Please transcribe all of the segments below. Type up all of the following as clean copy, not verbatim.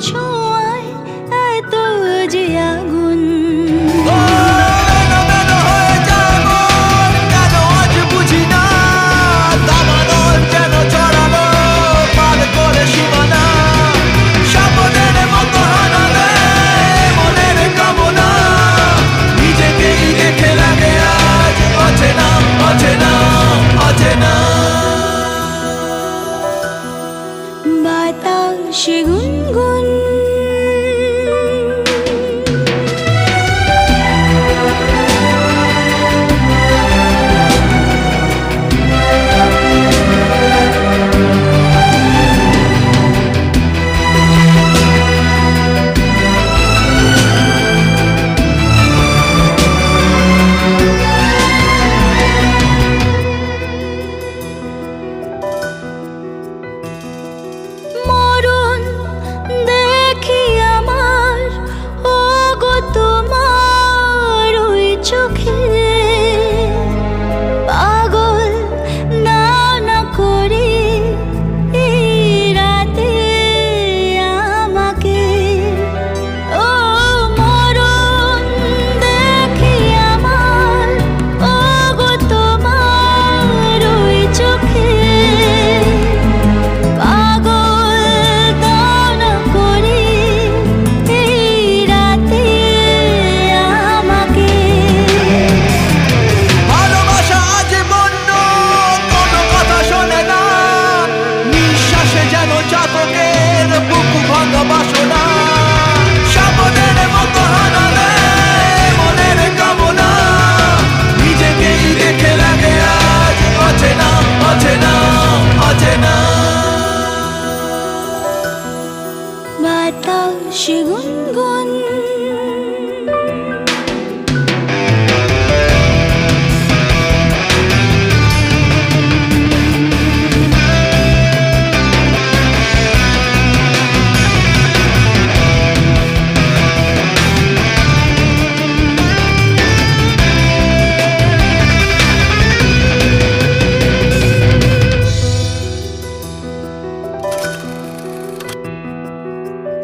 ছোঁয়ায় এত যে আগুন। বাতাসে গুনগুন বাতাসে গুনগুন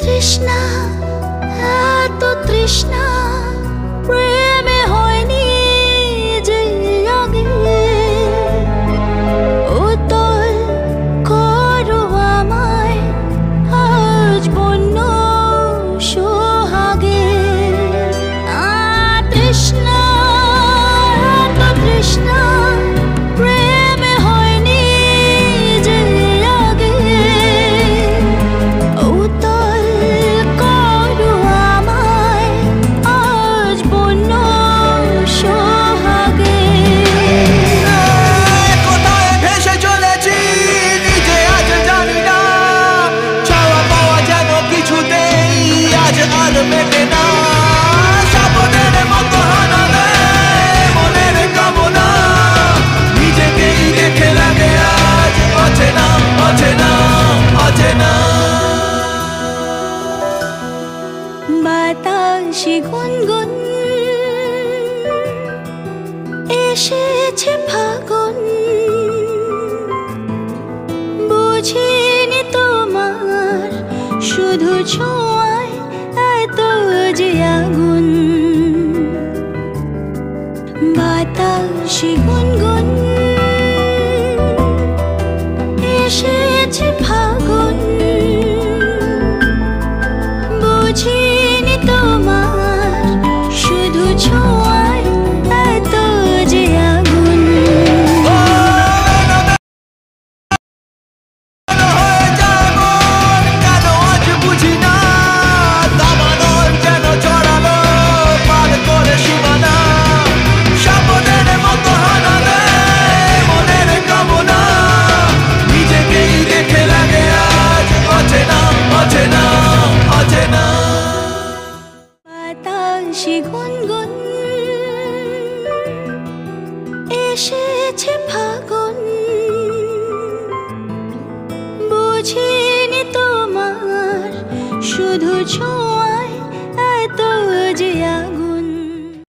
তৃষ্ণা এত তৃষ্ণা প্রেমে হয়নি যে আগে উতল করো আমায় আজ বন্য সোহাগে তৃষ্ণা এত তৃষ্ণা প্রেমে হয়নি যে আগে উতল বাতাসে গুনগুন এসেছে ফাগুন বুঝিনি তোমার শুধু ছোঁয়ায় এত যে আগুন। বাতাসে গুনগুন এসেছে ফাগুন বুঝিনি তোমার শুধু ছোঁয়ায় এত যে আগুন। বাতাসে গুনগুন এসেছে ফাগুন বুঝিনি তোমার শুধু ছোঁয়া